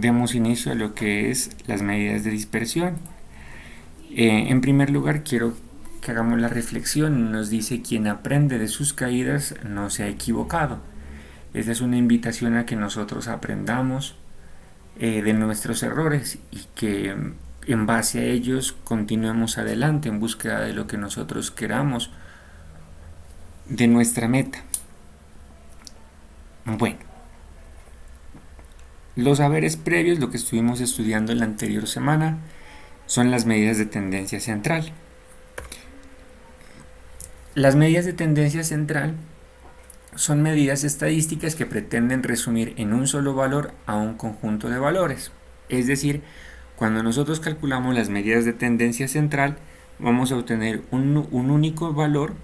demos inicio a lo que es las medidas de dispersión. En primer lugar, quiero que hagamos la reflexión. Nos dice: quien aprende de sus caídas no se ha equivocado. Esta es una invitación a que nosotros aprendamos de nuestros errores y que en base a ellos continuemos adelante en búsqueda de lo que nosotros queramos, de nuestra meta. Bueno, los saberes previos, lo que estuvimos estudiando en la anterior semana, son las medidas de tendencia central. Las medidas de tendencia central son medidas estadísticas que pretenden resumir en un solo valor a un conjunto de valores. Es decir, cuando nosotros calculamos las medidas de tendencia central, vamos a obtener un único valor,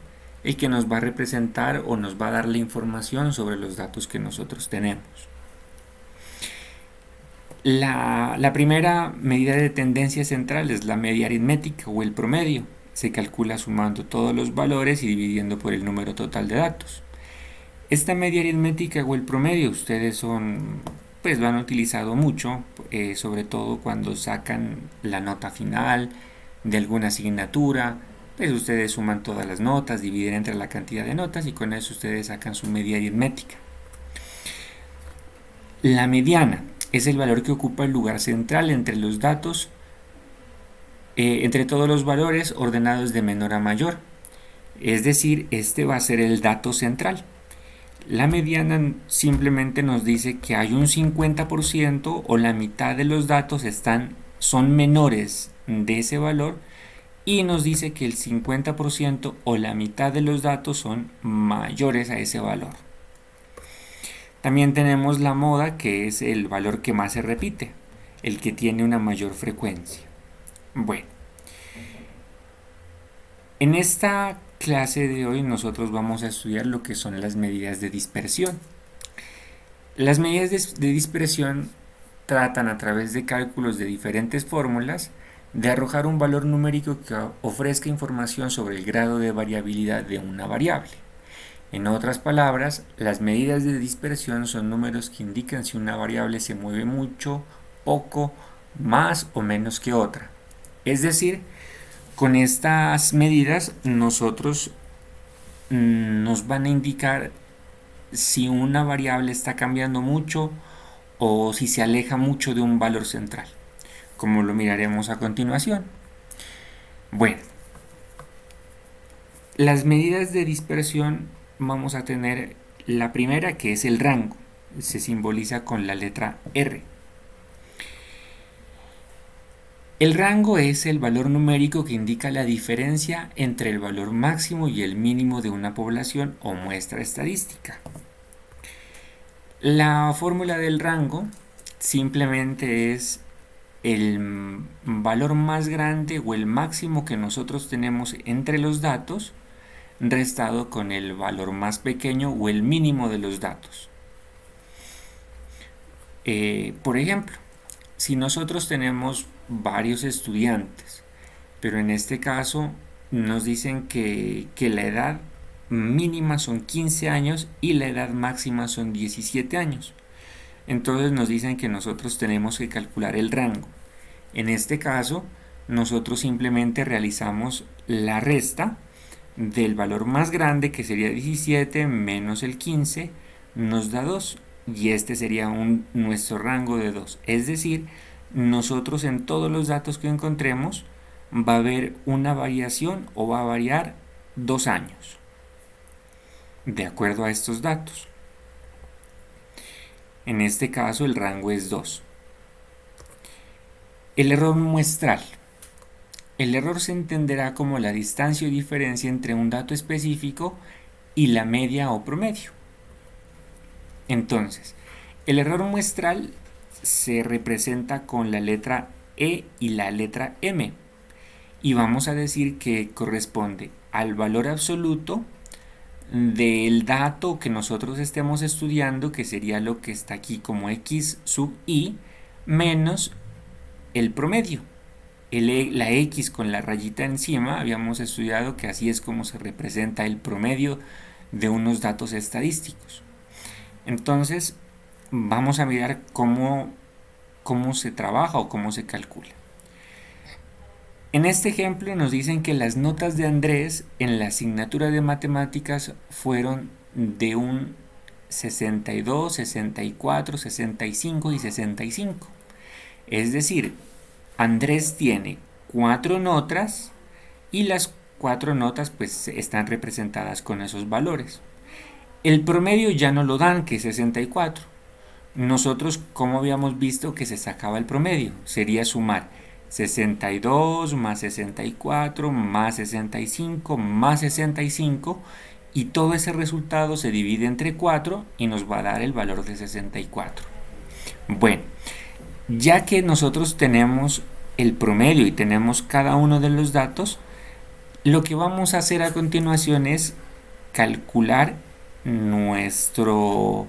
el que nos va a representar o nos va a dar la información sobre los datos que nosotros tenemos. La primera medida de tendencia central es la media aritmética o el promedio. Se calcula sumando todos los valores y dividiendo por el número total de datos. Esta media aritmética o el promedio ustedes pues lo han utilizado mucho, sobre todo cuando sacan la nota final de alguna asignatura. Pues ustedes suman todas las notas, dividen entre la cantidad de notas y con eso ustedes sacan su media aritmética. La mediana es el valor que ocupa el lugar central entre los datos, entre todos los valores ordenados de menor a mayor. Es decir, este va a ser el dato central. La mediana simplemente nos dice que hay un 50% o la mitad de los datos son menores de ese valor, y nos dice que el 50% o la mitad de los datos son mayores a ese valor. También tenemos la moda, que es el valor que más se repite, el que tiene una mayor frecuencia. Bueno, en esta clase de hoy nosotros vamos a estudiar lo que son las medidas de dispersión. Las medidas de dispersión tratan, a través de cálculos de diferentes fórmulas, de arrojar un valor numérico que ofrezca información sobre el grado de variabilidad de una variable. En otras palabras, las medidas de dispersión son números que indican si una variable se mueve mucho, poco, más o menos que otra. Es decir, con estas medidas nosotros nos van a indicar si una variable está cambiando mucho o si se aleja mucho de un valor central, como lo miraremos a continuación. Bueno, las medidas de dispersión, vamos a tener la primera, que es el rango. Se simboliza con la letra R. El rango es el valor numérico que indica la diferencia entre el valor máximo y el mínimo de una población o muestra estadística. La fórmula del rango simplemente es el valor más grande o el máximo que nosotros tenemos entre los datos, restado con el valor más pequeño o el mínimo de los datos. Por ejemplo, si nosotros tenemos varios estudiantes, pero en este caso nos dicen que la edad mínima son 15 años y la edad máxima son 17 años. Entonces nos dicen que nosotros tenemos que calcular el rango. En este caso, nosotros simplemente realizamos la resta del valor más grande, que sería 17, menos el 15, nos da 2. Y este sería nuestro rango de 2. Es decir, nosotros en todos los datos que encontremos va a haber una variación o va a variar 2 años de acuerdo a estos datos. En este caso el rango es 2. El error muestral. El error se entenderá como la distancia o diferencia entre un dato específico y la media o promedio. Entonces, el error muestral se representa con la letra E y la letra M, y vamos a decir que corresponde al valor absoluto del dato que nosotros estemos estudiando, que sería lo que está aquí como x sub i, menos el promedio. La x con la rayita encima, habíamos estudiado que así es como se representa el promedio de unos datos estadísticos. Entonces vamos a mirar cómo cómo se trabaja o cómo se calcula. En este ejemplo nos dicen que las notas de Andrés en la asignatura de matemáticas fueron de un 62, 64, 65 y 65. Es decir, Andrés tiene 4 notas y las 4 notas pues están representadas con esos valores. El promedio ya no lo dan, que es 64. Nosotros, ¿cómo habíamos visto que se sacaba el promedio? Sería sumar 62 más 64 más 65 más 65 y todo ese resultado se divide entre 4 y nos va a dar el valor de 64. Bueno, ya que nosotros tenemos el promedio y tenemos cada uno de los datos, lo que vamos a hacer a continuación es calcular nuestro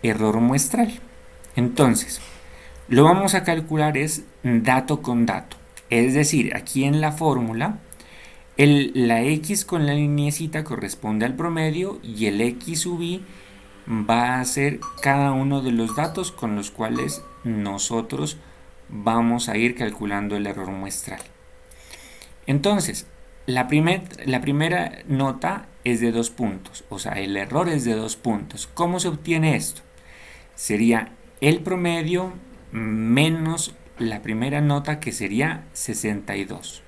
error muestral. Entonces, lo vamos a calcular es dato con dato. Es decir, aquí en la fórmula, la x con la lineecita corresponde al promedio y el x sub i va a ser cada uno de los datos con los cuales nosotros vamos a ir calculando el error muestral. Entonces, la primera nota es de 2 puntos, o sea, el error es de 2 puntos. ¿Cómo se obtiene esto? Sería el promedio menos la primera nota, que sería 62.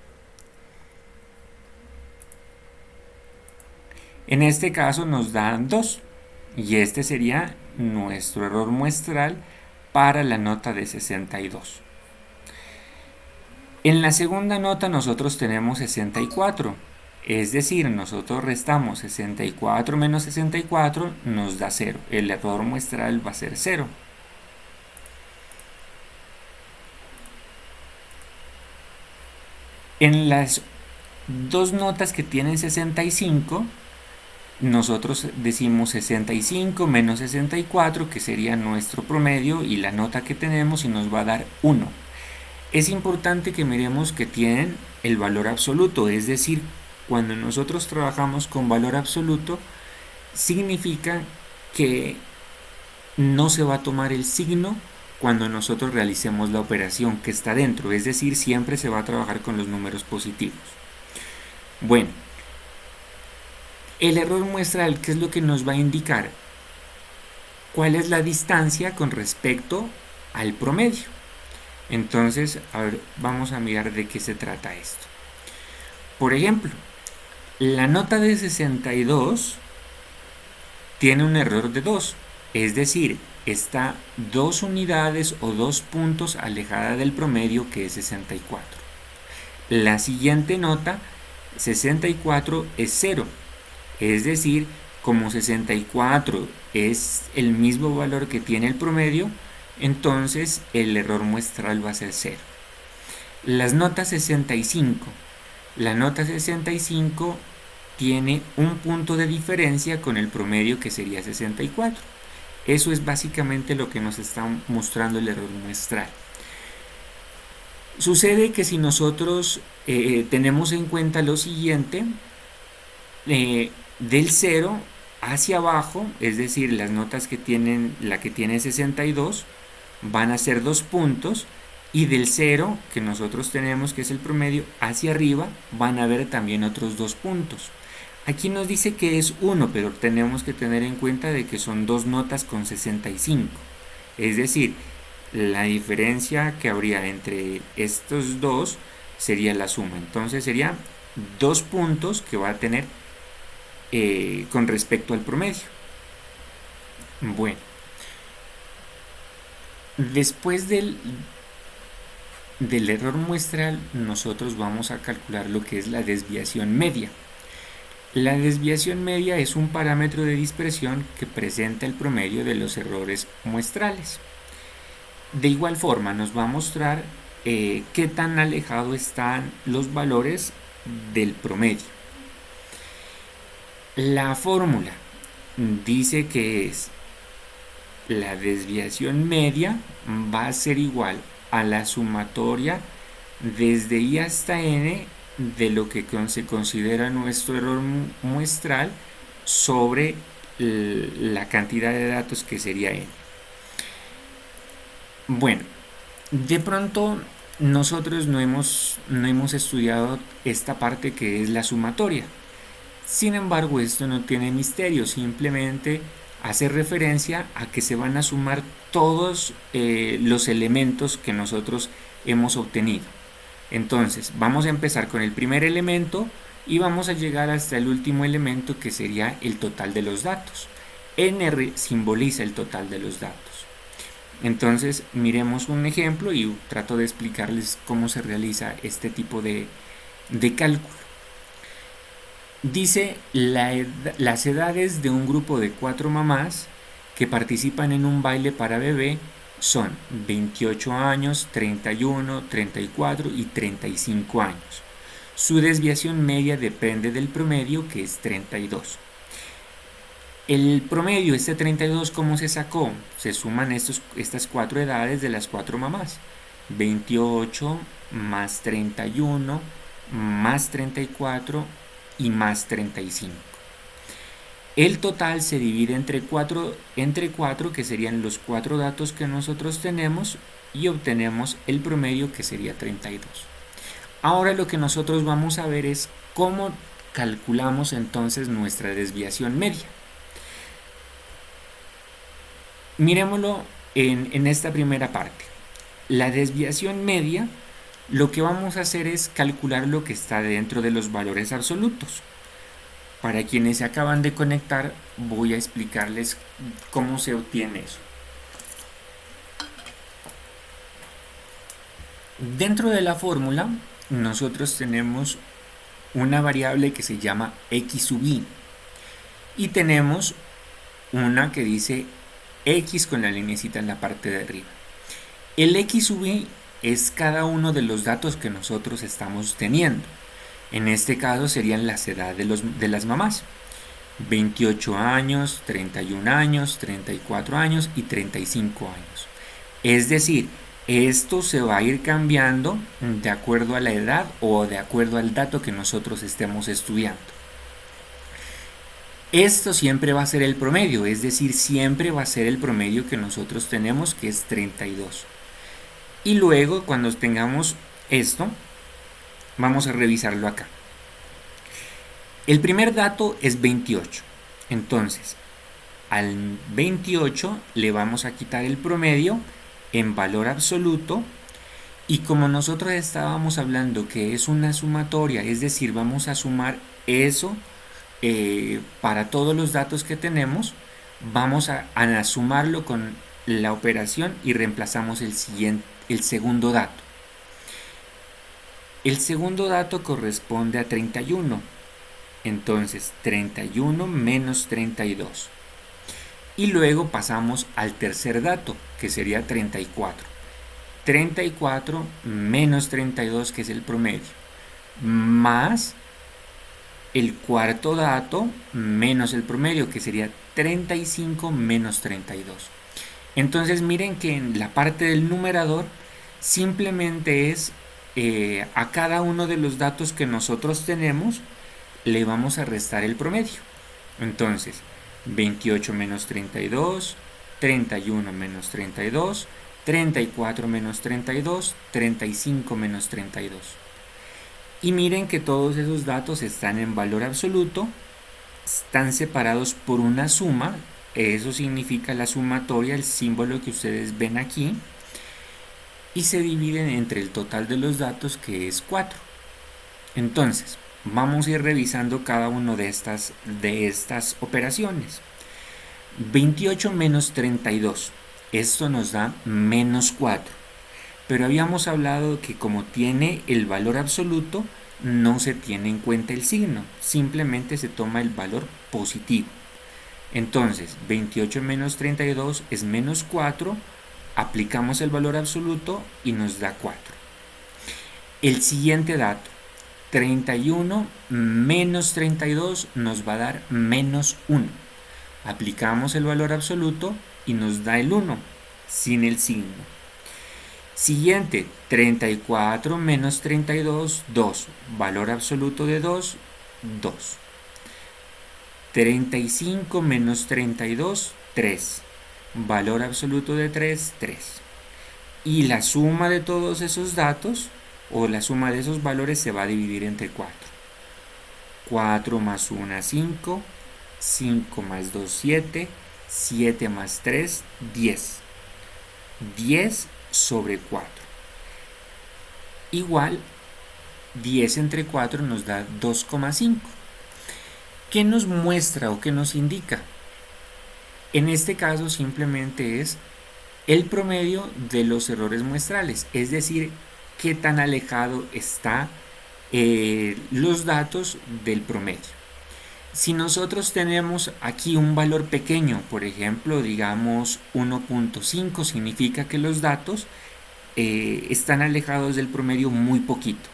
En este caso nos dan 2 y este sería nuestro error muestral para la nota de 62. En la segunda nota nosotros tenemos 64, es decir, nosotros restamos 64 menos 64, nos da 0. El error muestral va a ser 0. En las dos notas que tienen 65, nosotros decimos 65 menos 64, que sería nuestro promedio y la nota que tenemos, y nos va a dar 1. Es importante que miremos que tienen el valor absoluto, es decir, cuando nosotros trabajamos con valor absoluto, significa que no se va a tomar el signo cuando nosotros realicemos la operación que está dentro, es decir, siempre se va a trabajar con los números positivos. Bueno, el error muestral, ¿qué es lo que nos va a indicar? ¿Cuál es la distancia con respecto al promedio? Entonces, a ver, vamos a mirar de qué se trata esto. Por ejemplo, la nota de 62 tiene un error de 2, es decir, está 2 unidades o 2 puntos alejada del promedio, que es 64. La siguiente nota, 64, es 0, es decir, como 64 es el mismo valor que tiene el promedio, entonces el error muestral va a ser 0. Las notas 65. La nota 65 tiene un punto de diferencia con el promedio, que sería 64. Eso es básicamente lo que nos está mostrando el error muestral. Sucede que si nosotros tenemos en cuenta lo siguiente, del 0 hacia abajo, es decir, las notas que tienen, la que tiene 62, van a ser 2 puntos, y del 0 que nosotros tenemos, que es el promedio, hacia arriba van a haber también otros 2 puntos. Aquí nos dice que es 1, pero tenemos que tener en cuenta de que son 2 notas con 65, es decir, la diferencia que habría entre estos dos sería la suma, entonces sería 2 puntos que va a tener con respecto al promedio. Bueno, después del error muestral, nosotros vamos a calcular lo que es la desviación media. La desviación media es un parámetro de dispersión que presenta el promedio de los errores muestrales. De igual forma nos va a mostrar qué tan alejados están los valores del promedio. La fórmula dice que es la desviación media va a ser igual a la sumatoria desde i hasta n de lo que se considera nuestro error muestral sobre la cantidad de datos, que sería n. Bueno, de pronto nosotros no hemos estudiado esta parte que es la sumatoria. Sin embargo, esto no tiene misterio, simplemente hace referencia a que se van a sumar todos los elementos que nosotros hemos obtenido. Entonces, vamos a empezar con el primer elemento y vamos a llegar hasta el último elemento, que sería el total de los datos. NR simboliza el total de los datos. Entonces, miremos un ejemplo y trato de explicarles cómo se realiza este tipo de cálculo. Dice las edades de un grupo de 4 mamás que participan en un baile para bebé son 28 años, 31, 34 y 35 años. Su desviación media depende del promedio, que es 32. El promedio, este 32, ¿cómo se sacó? Se suman estas 4 edades de las 4 mamás. 28 más 31 más 34 y más 35. El total se divide entre 4, que serían los 4 datos que nosotros tenemos, y obtenemos el promedio, que sería 32. Ahora lo que nosotros vamos a ver es cómo calculamos entonces nuestra desviación media. Miremoslo en esta primera parte. La desviación media, lo que vamos a hacer es calcular lo que está dentro de los valores absolutos. Para quienes se acaban de conectar, voy a explicarles cómo se obtiene eso. Dentro de la fórmula, nosotros tenemos una variable que se llama x sub i, y tenemos una que dice x con la linecita en la parte de arriba. El x sub i es cada uno de los datos que nosotros estamos teniendo. En este caso serían las edades de las mamás: 28 años, 31 años, 34 años y 35 años. Es decir, esto se va a ir cambiando de acuerdo a la edad o de acuerdo al dato que nosotros estemos estudiando. Esto siempre va a ser el promedio, es decir, siempre va a ser el promedio que nosotros tenemos, que es 32. Y luego, cuando tengamos esto, vamos a revisarlo acá. El primer dato es 28. Entonces, al 28 le vamos a quitar el promedio en valor absoluto, y como nosotros estábamos hablando que es una sumatoria, es decir, vamos a sumar eso para todos los datos que tenemos, vamos a sumarlo con la operación y reemplazamos el segundo dato. El segundo dato corresponde a 31. Entonces, 31 menos 32. Y luego pasamos al tercer dato, que sería 34. 34 menos 32, que es el promedio, más el cuarto dato menos el promedio, que sería 35 menos 32. Entonces miren que en la parte del numerador simplemente es a cada uno de los datos que nosotros tenemos le vamos a restar el promedio. Entonces 28 menos 32, 31 menos 32, 34 menos 32, 35 menos 32. Y miren que todos esos datos están en valor absoluto, están separados por una suma. Eso significa la sumatoria, el símbolo que ustedes ven aquí, y se dividen entre el total de los datos, que es 4. Entonces, vamos a ir revisando cada una de estas operaciones. 28 menos 32, esto nos da menos 4. Pero habíamos hablado que como tiene el valor absoluto, no se tiene en cuenta el signo, simplemente se toma el valor positivo. Entonces, 28 menos 32 es menos 4, aplicamos el valor absoluto y nos da 4. El siguiente dato, 31 menos 32, nos va a dar menos 1. Aplicamos el valor absoluto y nos da el 1, sin el signo. Siguiente, 34 menos 32, 2. Valor absoluto de 2, 2. 35 menos 32, 3. Valor absoluto de 3, 3. y la suma de todos esos datos o la suma de esos valores se va a dividir entre 4. 4 más 1, 5, 5 más 2, 7, 7 más 3, 10. 10 sobre 4. Igual 10 entre 4 nos da 2,5. ¿Qué nos muestra o qué nos indica? En este caso simplemente es el promedio de los errores muestrales, es decir, qué tan alejado está los datos del promedio. Si nosotros tenemos aquí un valor pequeño, por ejemplo, digamos 1.5, significa que los datos están alejados del promedio muy poquito.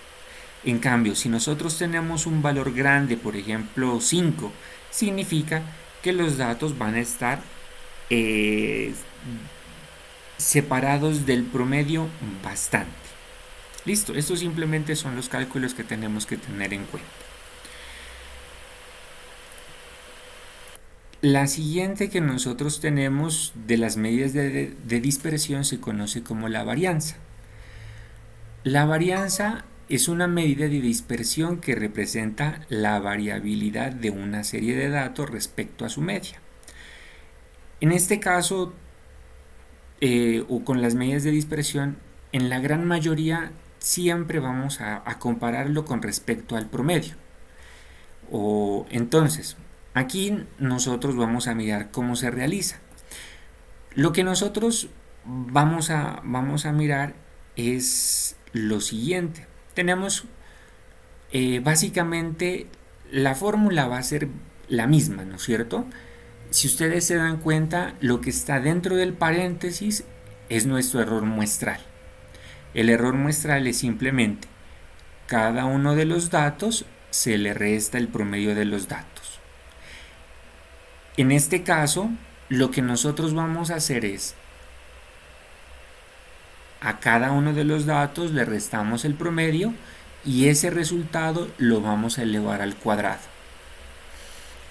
En cambio, si nosotros tenemos un valor grande, por ejemplo 5, significa que los datos van a estar eh, separados del promedio bastante. Listo, estos simplemente son los cálculos que tenemos que tener en cuenta. La siguiente que nosotros tenemos de las medidas de dispersión se conoce como la varianza. La varianza es una medida de dispersión que representa la variabilidad de una serie de datos respecto a su media. En este caso, o con las medidas de dispersión, en la gran mayoría siempre vamos a compararlo con respecto al promedio. Entonces, aquí nosotros vamos a mirar cómo se realiza. Lo que nosotros vamos a mirar es lo siguiente. Tenemos básicamente la fórmula va a ser la misma, ¿no es cierto? Si ustedes se dan cuenta, lo que está dentro del paréntesis es nuestro error muestral. El error muestral es simplemente cada uno de los datos se le resta el promedio de los datos. En este caso, lo que nosotros vamos a hacer es a cada uno de los datos le restamos el promedio y ese resultado lo vamos a elevar al cuadrado.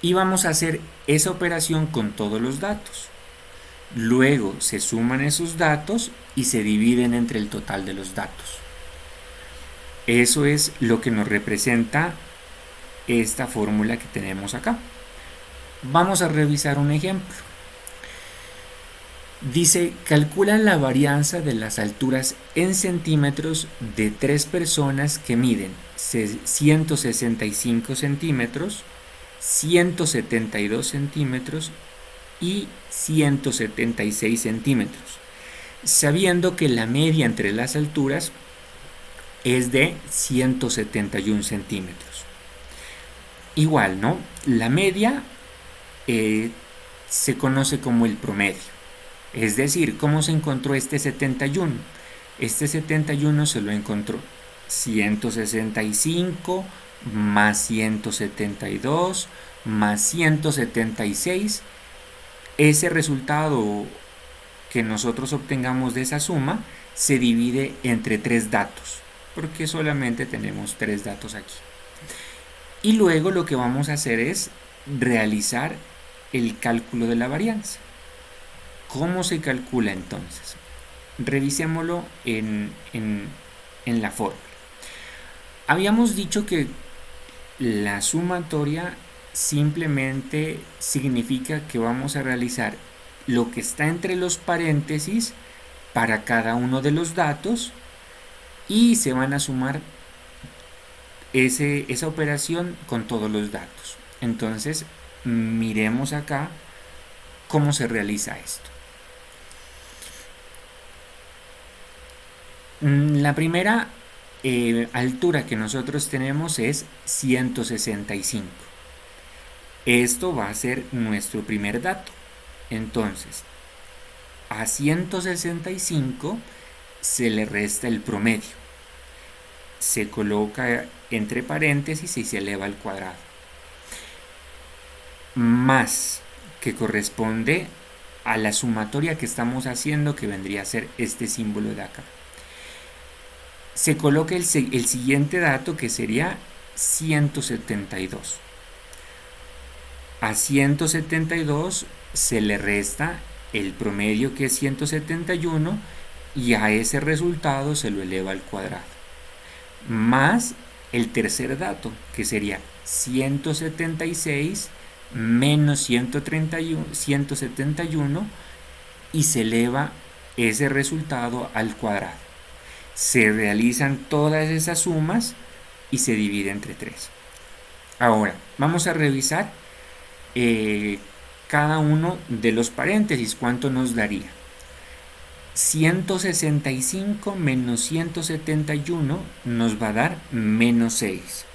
Y vamos a hacer esa operación con todos los datos. Luego se suman esos datos y se dividen entre el total de los datos. Eso es lo que nos representa esta fórmula que tenemos acá. Vamos a revisar un ejemplo. Dice, calcula la varianza de las alturas en centímetros de 3 personas que miden 165 centímetros, 172 centímetros y 176 centímetros, sabiendo que la media entre las alturas es de 171 centímetros. Igual, ¿no? La media se conoce como el promedio. Es decir, ¿cómo se encontró este 71? Este 71 se lo encontró 165 más 172 más 176. Ese resultado que nosotros obtengamos de esa suma se divide entre 3 datos, porque solamente tenemos 3 datos aquí. Y luego lo que vamos a hacer es realizar el cálculo de la varianza. ¿Cómo se calcula entonces? Revisémoslo en la fórmula. Habíamos dicho que la sumatoria simplemente significa que vamos a realizar lo que está entre los paréntesis para cada uno de los datos y se van a sumar esa operación con todos los datos. Entonces, miremos acá cómo se realiza esto. La primera altura que nosotros tenemos es 165. Esto va a ser nuestro primer dato. Entonces, a 165 se le resta el promedio. Se coloca entre paréntesis y se eleva al cuadrado. Más, que corresponde a la sumatoria que estamos haciendo, que vendría a ser este símbolo de acá. Se coloca el siguiente dato, que sería 172. A 172 se le resta el promedio, que es 171, y a ese resultado se lo eleva al cuadrado, más el tercer dato, que sería 176 menos 171, y se eleva ese resultado al cuadrado. Se realizan todas esas sumas y se divide entre 3. Ahora, vamos a revisar cada uno de los paréntesis, cuánto nos daría. 165 menos 171 nos va a dar menos 6.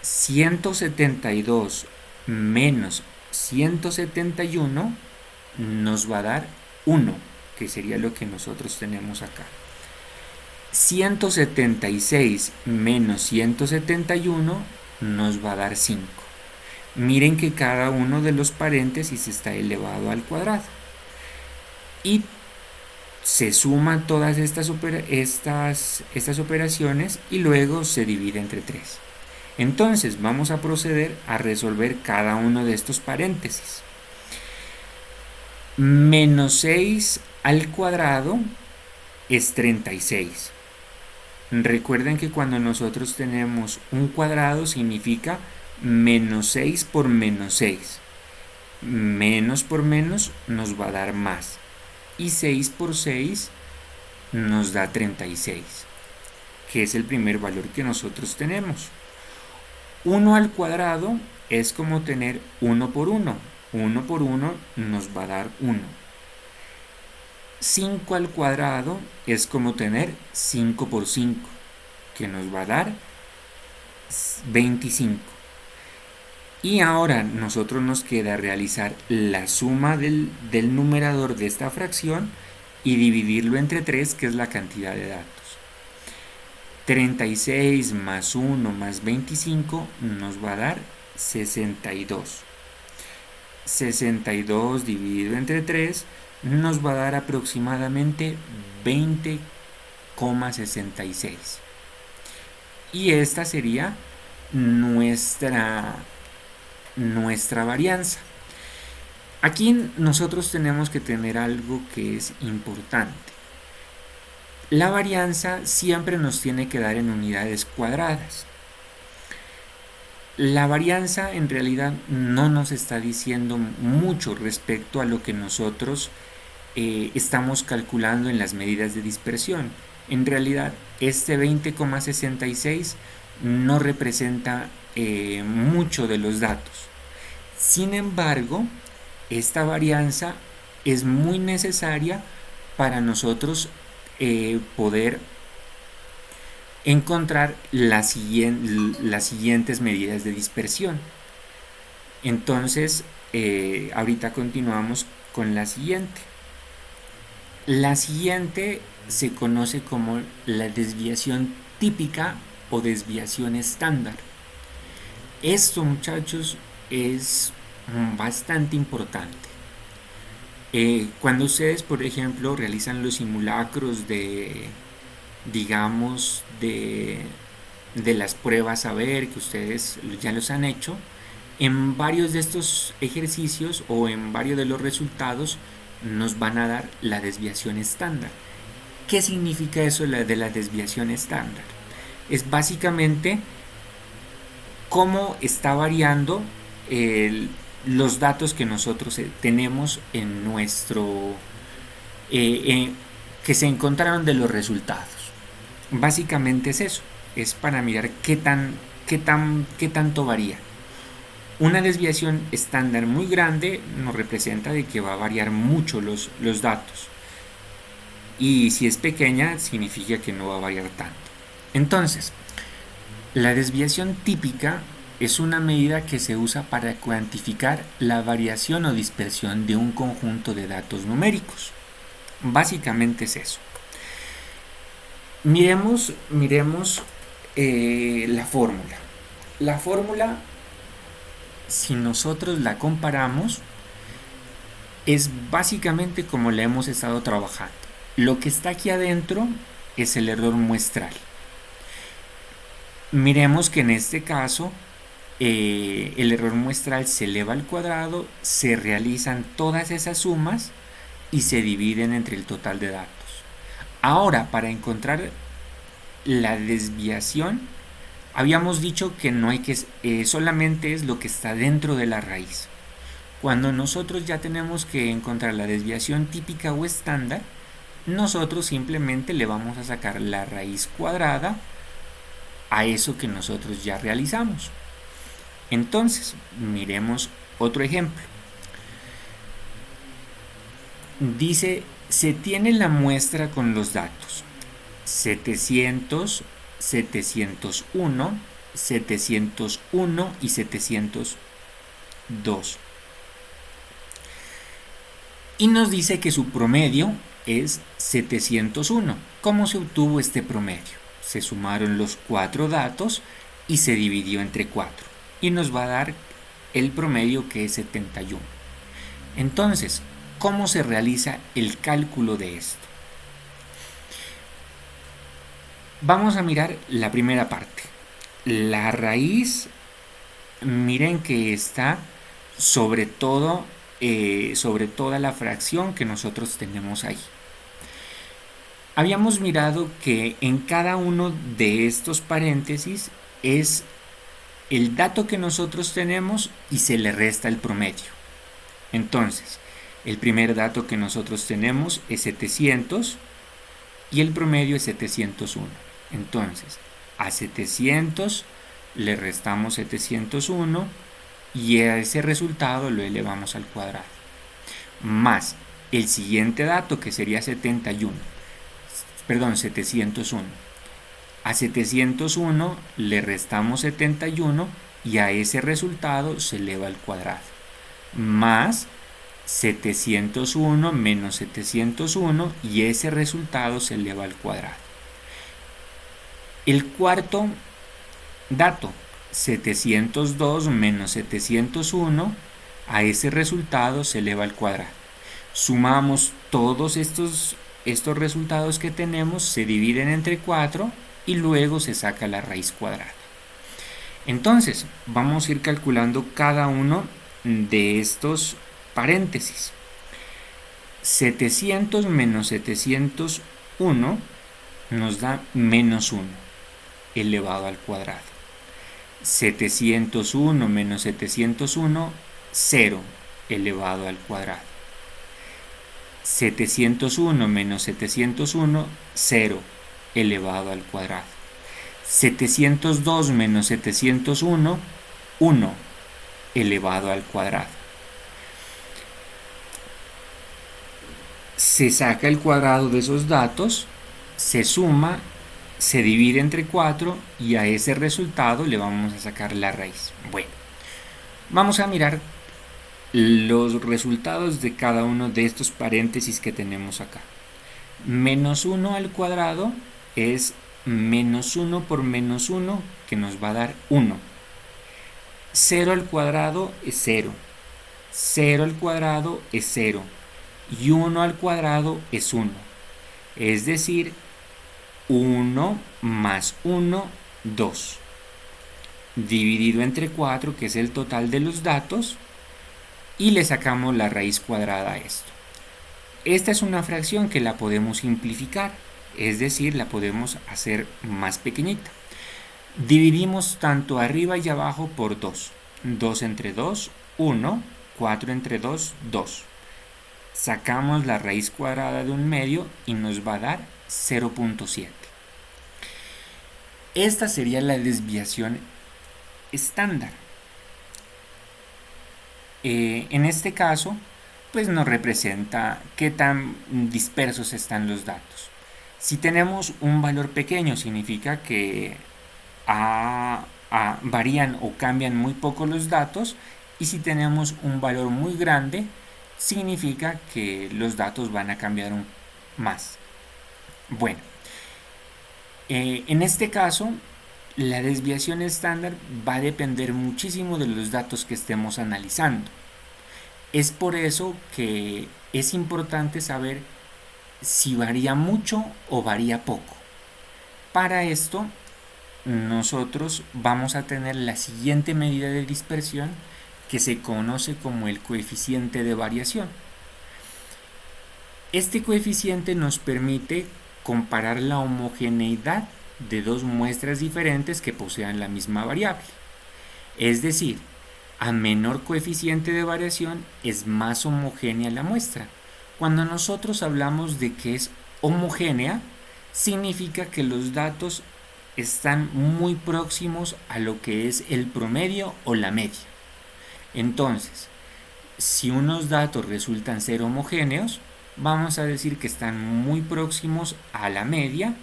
172 menos 171 nos va a dar 1, que sería lo que nosotros tenemos acá. 176 menos 171 nos va a dar 5. Miren que cada uno de los paréntesis está elevado al cuadrado. Y se suman todas estas operaciones y luego se divide entre 3. Entonces vamos a proceder a resolver cada uno de estos paréntesis. Menos 6 al cuadrado es 36. Recuerden que cuando nosotros tenemos un cuadrado significa menos 6 por menos 6. Menos por menos nos va a dar más. Y 6 por 6 nos da 36, que es el primer valor que nosotros tenemos. 1 al cuadrado es como tener 1 por 1. 1 por 1 nos va a dar 1. 5 al cuadrado es como tener 5 por 5, que nos va a dar 25. Y ahora nosotros nos queda realizar la suma del numerador de esta fracción y dividirlo entre 3, que es la cantidad de datos. 36 más 1 más 25 nos va a dar 62. 62 dividido entre 3 nos va a dar aproximadamente 20,66. Y esta sería nuestra varianza. Aquí nosotros tenemos que tener algo que es importante. La varianza siempre nos tiene que dar en unidades cuadradas. La varianza en realidad no nos está diciendo mucho respecto a lo que nosotros estamos calculando en las medidas de dispersión. En realidad este 20,66 no representa mucho de los datos. Sin embargo, esta varianza es muy necesaria para nosotros poder encontrar las siguientes medidas de dispersión. Entonces, ahorita continuamos con la siguiente. La siguiente se conoce como la desviación típica o desviación estándar. Esto, muchachos, es bastante importante. Cuando ustedes, por ejemplo, realizan los simulacros de las pruebas a ver, que ustedes ya los han hecho, en varios de estos ejercicios o en varios de los resultados nos van a dar la desviación estándar. ¿Qué significa eso de la desviación estándar? Es básicamente cómo está variando los datos que nosotros tenemos en nuestro que se encontraron de los resultados. Básicamente es eso, es para mirar qué tanto varía. Una desviación estándar muy grande nos representa de que va a variar mucho los datos, y si es pequeña significa que no va a variar tanto. Entonces, la desviación típica es una medida que se usa para cuantificar la variación o dispersión de un conjunto de datos numéricos. Básicamente es eso. Miremos la fórmula. La fórmula, si nosotros la comparamos, es básicamente como la hemos estado trabajando. Lo que está aquí adentro es el error muestral. Miremos que en este caso el error muestral se eleva al cuadrado, se realizan todas esas sumas y se dividen entre el total de datos. Ahora, para encontrar la desviación, habíamos dicho que no hay que solamente es lo que está dentro de la raíz. Cuando nosotros ya tenemos que encontrar la desviación típica o estándar, nosotros simplemente le vamos a sacar la raíz cuadrada a eso que nosotros ya realizamos. Entonces, miremos otro ejemplo. Dice, se tiene la muestra con los datos 700, 701, 701 y 702. Y nos dice que su promedio es 701. ¿Cómo se obtuvo este promedio? Se sumaron los 4 datos y se dividió entre 4. Y nos va a dar el promedio, que es 71. Entonces, ¿cómo se realiza el cálculo de esto? Vamos a mirar la primera parte. La raíz, miren que está sobre todo, sobre toda la fracción que nosotros tenemos ahí. Habíamos mirado que en cada uno de estos paréntesis es el dato que nosotros tenemos y se le resta el promedio. Entonces, el primer dato que nosotros tenemos es 700 y el promedio es 701. Entonces, a 700 le restamos 701 y a ese resultado lo elevamos al cuadrado. Más el siguiente dato, que sería 701. A 701 le restamos 71 y a ese resultado se eleva al cuadrado. Más 701 menos 701 y ese resultado se eleva al cuadrado. El cuarto dato, 702 menos 701, a ese resultado se eleva al cuadrado. Sumamos todos estos resultados que tenemos, se dividen entre 4 y luego se saca la raíz cuadrada. Entonces, vamos a ir calculando cada uno de estos paréntesis. 700 menos 701 nos da menos 1 elevado al cuadrado. 701 menos 701, 0 elevado al cuadrado. 701 menos 701, 0 elevado al cuadrado. 702 menos 701, 1 elevado al cuadrado. Se saca el cuadrado de esos datos, se suma, se divide entre 4 y a ese resultado le vamos a sacar la raíz. Bueno, vamos a mirar los resultados de cada uno de estos paréntesis que tenemos acá. Menos 1 al cuadrado es menos 1 por menos 1, que nos va a dar 1. 0 al cuadrado es 0. 0 al cuadrado es 0. Y 1 al cuadrado es 1. Es decir, 1 más 1, 2. Dividido entre 4, que es el total de los datos, y le sacamos la raíz cuadrada a esto. Esta es una fracción que la podemos simplificar, es decir, la podemos hacer más pequeñita. Dividimos tanto arriba y abajo por 2. 2 entre 2, 1. 4 entre 2, 2. Sacamos la raíz cuadrada de un medio y nos va a dar 0.7. Esta sería la desviación estándar. En este caso, pues nos representa qué tan dispersos están los datos. Si tenemos un valor pequeño, significa que varían o cambian muy poco los datos, y si tenemos un valor muy grande, significa que los datos van a cambiar más. Bueno, en este caso, la desviación estándar va a depender muchísimo de los datos que estemos analizando. Es por eso que es importante saber si varía mucho o varía poco. Para esto, nosotros vamos a tener la siguiente medida de dispersión, que se conoce como el coeficiente de variación. Este coeficiente nos permite comparar la homogeneidad de dos muestras diferentes que posean la misma variable. Es decir, a menor coeficiente de variación es más homogénea la muestra. Cuando nosotros hablamos de que es homogénea, significa que los datos están muy próximos a lo que es el promedio o la media. Entonces, si unos datos resultan ser homogéneos, vamos a decir que están muy próximos a la media,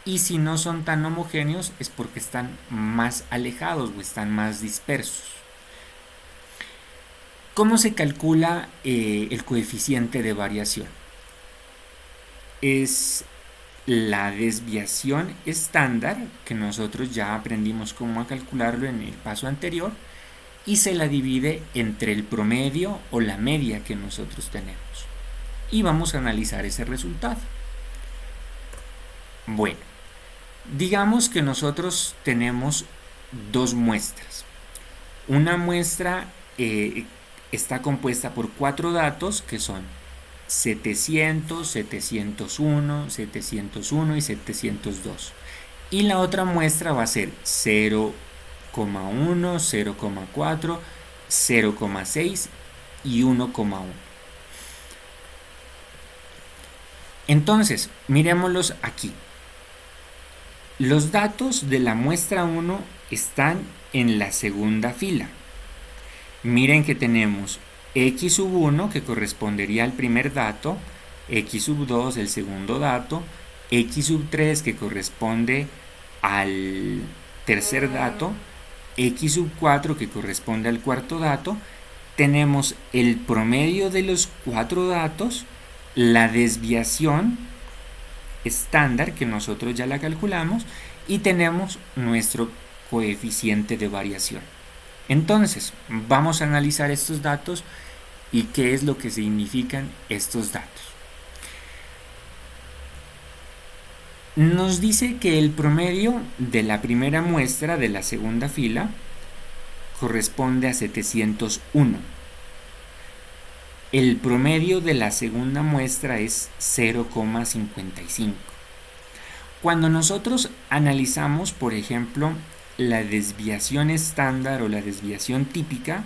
y si no son tan homogéneos es porque están más alejados o están más dispersos. ¿Cómo se calcula el coeficiente de variación? Es la desviación estándar, que nosotros ya aprendimos cómo calcularlo en el paso anterior, y se la divide entre el promedio o la media que nosotros tenemos. Y vamos a analizar ese resultado. Bueno, digamos que nosotros tenemos dos muestras. Una muestra está compuesta por 4 datos que son 700, 701, 701 y 702. Y la otra muestra va a ser 0,1, 0,4, 0,6 y 1,1. Entonces, miremoslos aquí. Los datos de la muestra 1 están en la segunda fila. Miren que tenemos x sub 1, que correspondería al primer dato, x sub 2 el segundo dato, x sub 3 que corresponde al tercer dato, x sub 4 que corresponde al cuarto dato. Tenemos el promedio de los 4 datos, la desviación estándar, que nosotros ya la calculamos, y tenemos nuestro coeficiente de variación. Entonces, vamos a analizar estos datos y qué es lo que significan estos datos. Nos dice que el promedio de la primera muestra de la segunda fila corresponde a 701. El promedio de la segunda muestra es 0,55. Cuando nosotros analizamos, por ejemplo, la desviación estándar o la desviación típica,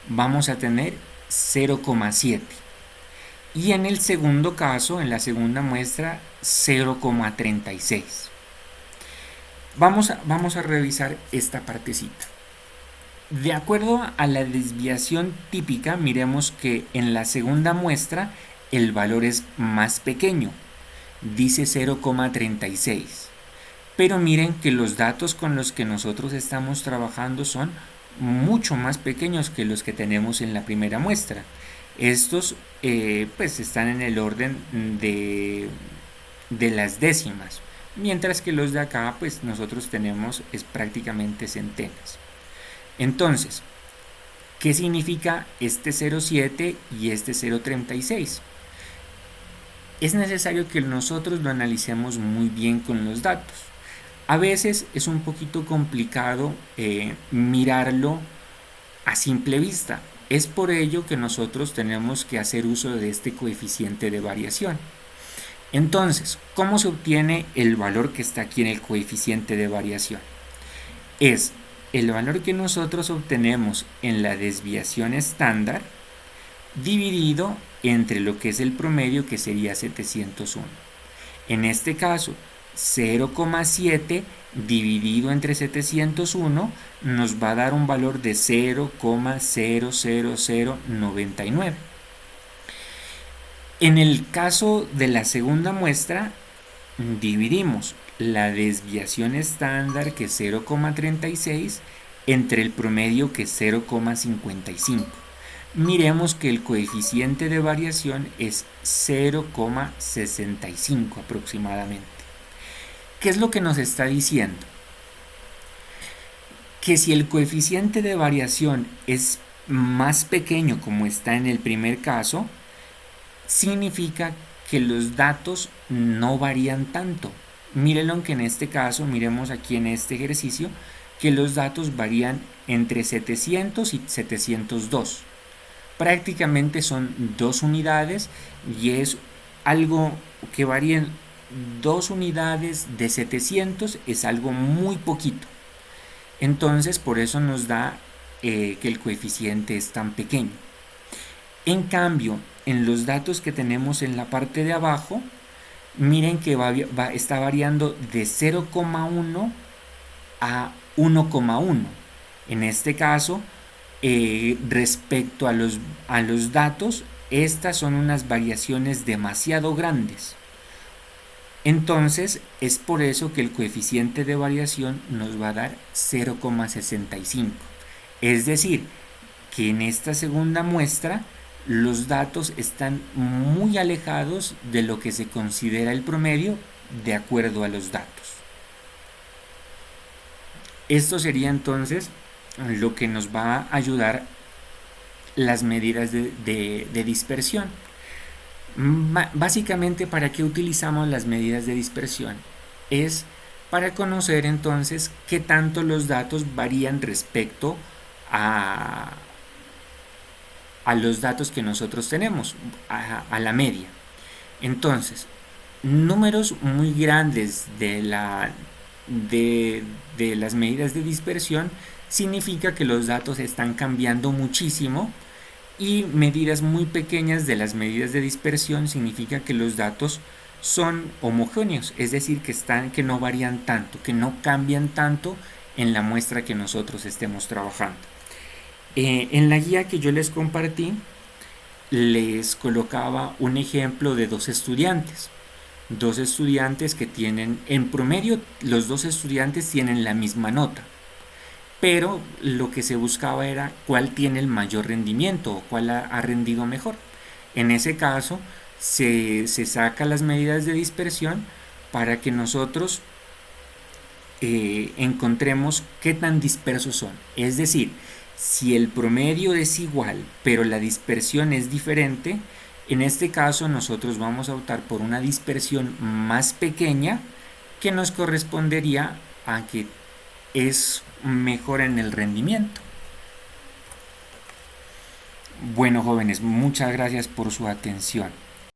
vamos a tener 0,7. Y en el segundo caso, en la segunda muestra, 0,36. Vamos a revisar esta partecita. De acuerdo a la desviación típica, miremos que en la segunda muestra el valor es más pequeño, dice 0,36. Pero miren que los datos con los que nosotros estamos trabajando son mucho más pequeños que los que tenemos en la primera muestra. Estos pues están en el orden de las décimas, mientras que los de acá pues nosotros tenemos es prácticamente centenas. Entonces, ¿qué significa este 0,7 y este 0,36? Es necesario que nosotros lo analicemos muy bien con los datos. A veces es un poquito complicado mirarlo a simple vista. Es por ello que nosotros tenemos que hacer uso de este coeficiente de variación. Entonces, ¿cómo se obtiene el valor que está aquí en el coeficiente de variación? Es el valor que nosotros obtenemos en la desviación estándar dividido entre lo que es el promedio, que sería 701. En este caso, 0,7 dividido entre 701 nos va a dar un valor de 0,00099. En el caso de la segunda muestra, dividimos la desviación estándar, que es 0,36, entre el promedio, que es 0,55. Miremos que el coeficiente de variación es 0,65 aproximadamente. ¿Qué es lo que nos está diciendo? Que si el coeficiente de variación es más pequeño, como está en el primer caso, significa que los datos no varían tanto. Mírenlo que en este caso, miremos aquí en este ejercicio, que los datos varían entre 700 y 702. Prácticamente son 2 unidades y es algo que varíen 2 unidades de 700 es algo muy poquito. Entonces, por eso nos da que el coeficiente es tan pequeño. En cambio, en los datos que tenemos en la parte de abajo, miren que está variando de 0,1 a 1,1. En este caso, respecto a los datos, estas son unas variaciones demasiado grandes. Entonces, es por eso que el coeficiente de variación nos va a dar 0,65. Es decir, que en esta segunda muestra los datos están muy alejados de lo que se considera el promedio de acuerdo a los datos. Esto sería entonces lo que nos va a ayudar las medidas de dispersión. Básicamente, ¿para qué utilizamos las medidas de dispersión? Es para conocer entonces qué tanto los datos varían respecto a, a los datos que nosotros tenemos, a la media. Entonces, números muy grandes de las medidas de dispersión significa que los datos están cambiando muchísimo, y medidas muy pequeñas de las medidas de dispersión significa que los datos son homogéneos, es decir, que no varían tanto, que no cambian tanto en la muestra que nosotros estemos trabajando. En la guía que yo les compartí, les colocaba un ejemplo de dos estudiantes que tienen, en promedio, los dos estudiantes tienen la misma nota, pero lo que se buscaba era cuál tiene el mayor rendimiento o cuál ha rendido mejor. En ese caso, se saca las medidas de dispersión para que nosotros encontremos qué tan dispersos son. Es decir, si el promedio es igual, pero la dispersión es diferente, en este caso nosotros vamos a optar por una dispersión más pequeña, que nos correspondería a que es mejor en el rendimiento. Bueno, jóvenes, muchas gracias por su atención.